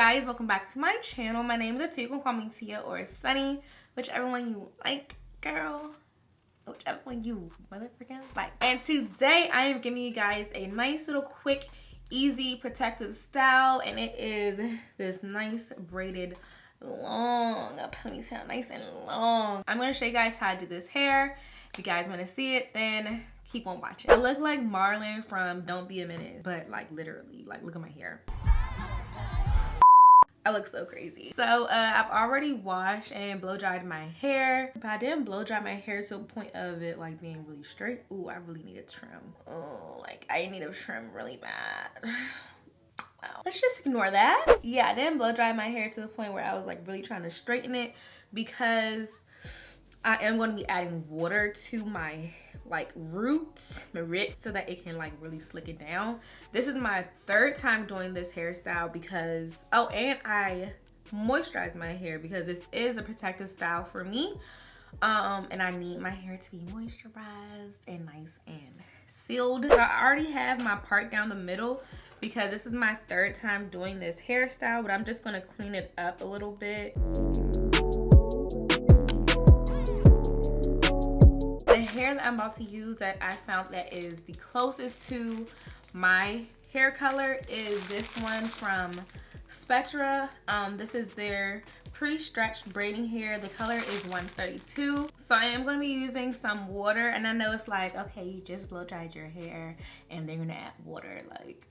guys, welcome back to my channel. My name is Atia. You can call me Tia or Sunny, whichever one you like, girl. Whichever one you motherfucking like. And today I am giving you guys a nice little quick, easy, protective style, and it is this nice braided long ponytail, nice and long. I'm gonna show you guys how to do this hair. If you guys want to see it, then keep on watching. I look like Marlon from Don't Be a Minute, but like literally, like look at my hair. I look so crazy. So I've already washed and blow dried my hair, but I didn't blow dry my hair to the point of it like being really straight. Ooh, I really need a trim. Oh, like I need a trim really bad. Wow. Let's just ignore that. Yeah, I didn't blow dry my hair to the point where I was like really trying to straighten it, because I am going to be adding water to my like roots, so that it can like really slick it down. This is my third time doing this hairstyle because, oh, and I moisturize my hair because this is a protective style for me. And I need my hair to be moisturized and nice and sealed. So I already have my part down the middle because this is my third time doing this hairstyle, but I'm just gonna clean it up a little bit. The hair that I'm about to use that I found that is the closest to my hair color is this one from Septra. This is their pre-stretched braiding hair. The color is 132. So I am going to be using some water, and I know it's like, okay, you just blow dried your hair and they're going to add water. Like,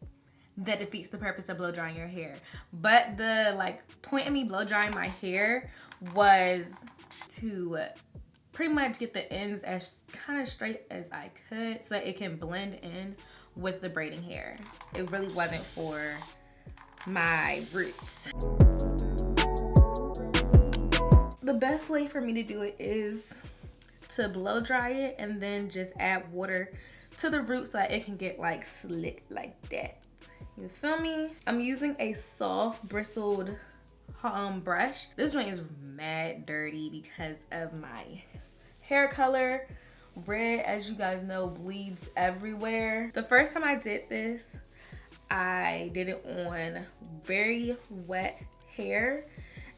that defeats the purpose of blow drying your hair. But the like point of me blow drying my hair was to pretty much get the ends as kind of straight as I could so that it can blend in with the braiding hair. It really wasn't for my roots. The best way for me to do it is to blow dry it and then just add water to the roots so that it can get like slick like that. You feel me? I'm using a soft bristled brush. This joint is mad dirty because of my hair color. Red, as you guys know, bleeds everywhere. The first time I did this, I did it on very wet hair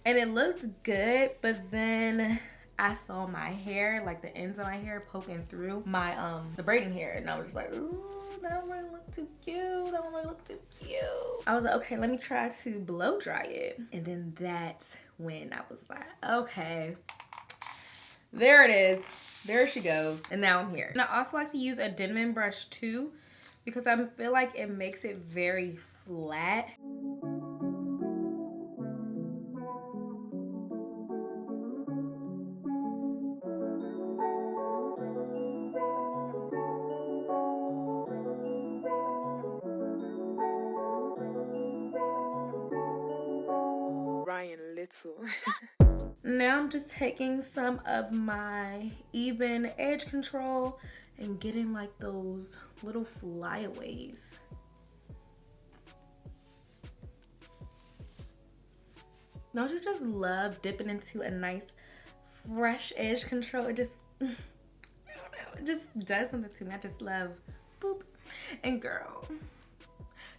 and it looked good, but then I saw my hair, like the ends of my hair poking through my the braiding hair, and I was just like, ooh, that don't really look too cute. That don't really look too cute. I was like, okay, let me try to blow dry it. And then that's when I was like, okay, there it is. There she goes. And now I'm here. And I also like to use a denman brush too, because I feel like it makes it very flat. Now I'm just taking some of my EBIN edge control and getting like those little flyaways. Don't you just love dipping into a nice fresh edge control? It just, I don't know, it just does something to me. I just love boop. And girl,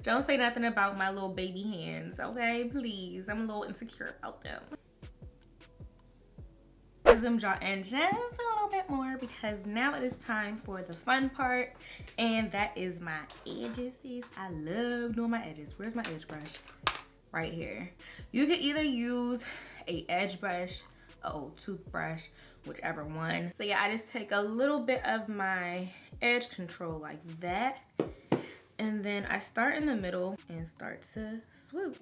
don't say nothing about my little baby hands, okay? Please, I'm a little insecure about them. Zoom jaw in just a little bit more because now it is time for the fun part, and that is my edges. I love doing my edges. Where's my edge brush? Right here. You could either use a edge brush, an old toothbrush, whichever one. So yeah, I just take a little bit of my edge control like that, and then I start in the middle and start to swoop.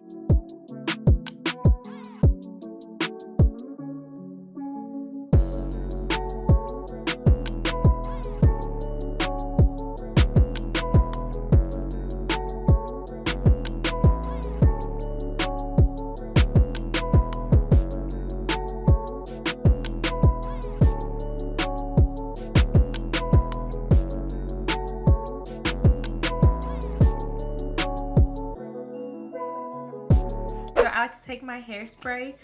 I like to take my hairspray.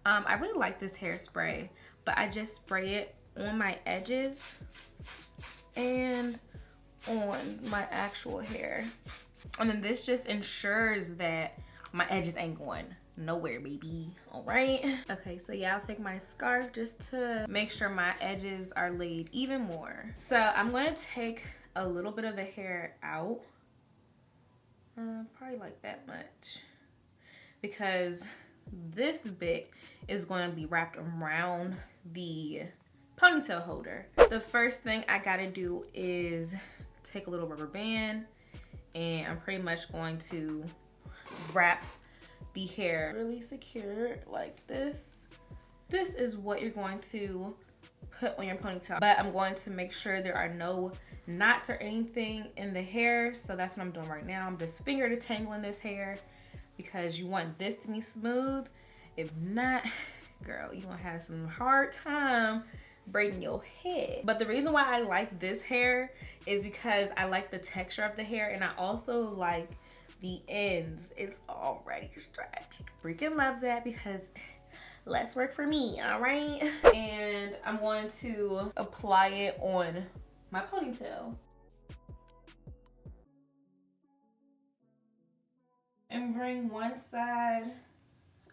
I really like this hairspray, but I just spray it on my edges and on my actual hair. And then this just ensures that my edges ain't going nowhere, baby. All right. Okay, so yeah, I'll take my scarf just to make sure my edges are laid even more. So I'm gonna take a little bit of the hair out, probably like that much, because this bit is going to be wrapped around the ponytail holder. The first thing I gotta do is take a little rubber band, and I'm pretty much going to wrap the hair really secure like this. This is what you're going to put on your ponytail, but I'm going to make sure there are no knots or anything in the hair. So that's what I'm doing right now. I'm just finger detangling this hair because you want this to be smooth. If not, girl, you're gonna have some hard time braiding your head. But the reason why I like this hair is because I like the texture of the hair, and I also like the ends. It's already stretched. Freaking love that, because less work for me, all right? And I'm going to apply it on my ponytail. And bring one side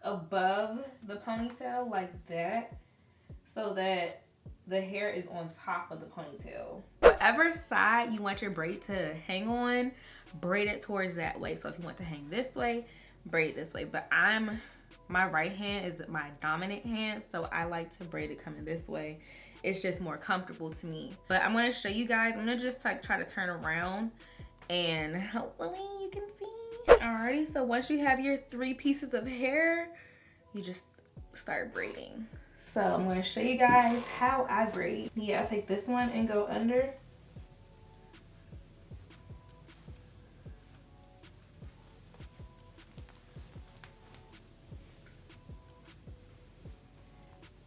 above the ponytail like that, so that the hair is on top of the ponytail. Whatever side you want your braid to hang on, braid it towards that way. So if you want to hang this way, braid this way. But my right hand is my dominant hand, so I like to braid it coming this way. It's just more comfortable to me. But I'm gonna show you guys. I'm gonna just like try to turn around, and hopefully you can see. Alrighty, so once you have your 3 pieces of hair, you just start braiding. So I'm going to show you guys how I braid. Yeah, I take this one and go under.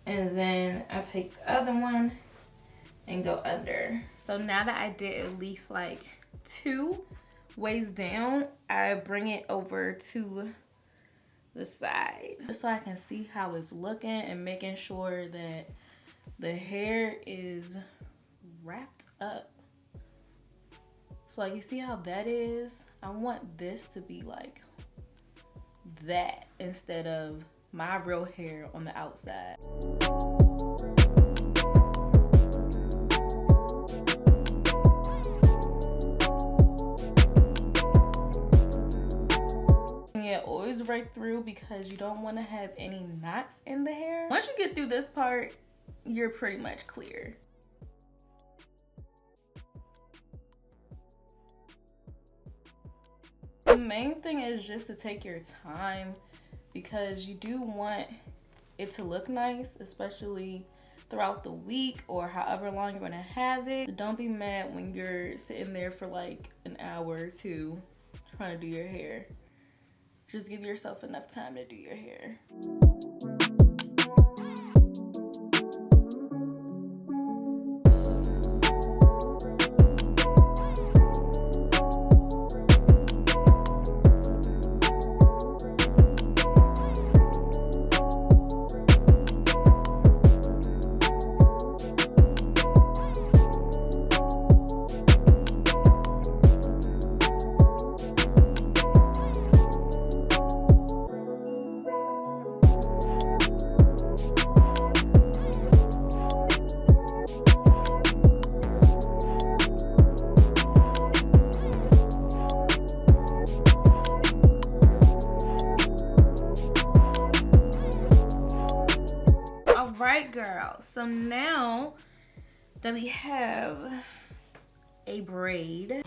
And then I take the other one and go under. So now that I did at least like 2 ways down, I bring it over to the side just so I can see how it's looking, and making sure that the hair is wrapped up. So like, you see how that is? I want this to be like that instead of my real hair on the outside. Yeah, always right through, because you don't want to have any knots in the hair. Once you get through this part, you're pretty much clear. The main thing is just to take your time, because you do want it to look nice, especially throughout the week or however long you're gonna have it. So don't be mad when you're sitting there for like an hour or 2 trying to do your hair. Just give yourself enough time to do your hair. Alright, girl, so now that we have a braid,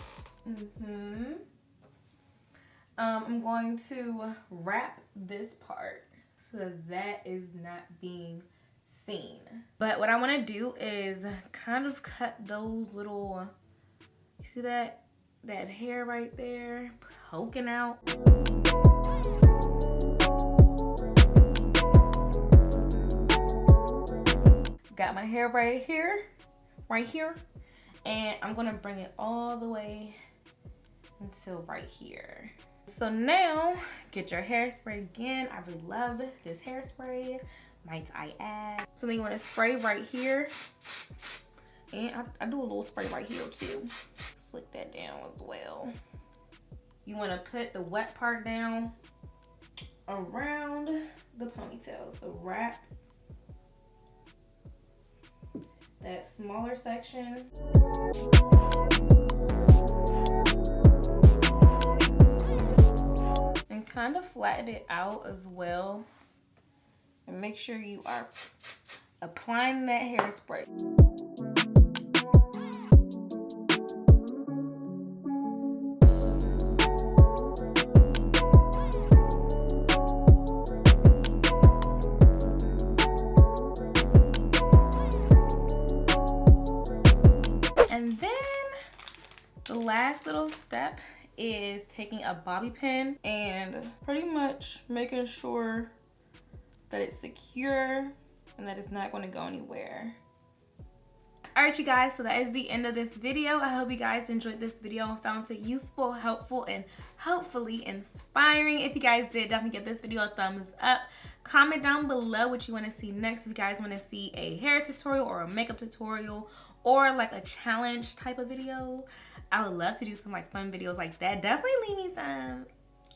I'm going to wrap this part so that that is not being seen. But what I want to do is kind of cut those little, you see that hair right there poking out. Got my hair right here, and I'm gonna bring it all the way until right here. So now, get your hairspray again. I really love this hairspray, might I add. So then you wanna spray right here, and I do a little spray right here too. Slick that down as well. You wanna put the wet part down around the ponytail. So wrap that smaller section. And kind of flatten it out as well. And make sure you are applying that hairspray. And then the last little step is taking a bobby pin and pretty much making sure that it's secure and that it's not going to go anywhere. Alright you guys, so that is the end of this video. I hope you guys enjoyed this video and found it useful, helpful, and hopefully inspiring. If you guys did, definitely give this video a thumbs up. Comment down below what you want to see next. If you guys want to see a hair tutorial or a makeup tutorial or like a challenge type of video, I would love to do some like fun videos like that. Definitely leave me some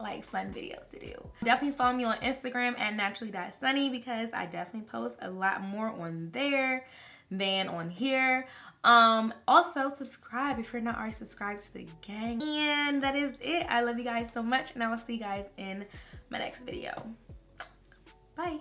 like fun videos to do. Definitely follow me on Instagram at naturally.sunny because I definitely post a lot more on there than on here. Also subscribe if you're not already subscribed to the gang. And that is it. I love you guys so much and I will see you guys in my next video. Bye.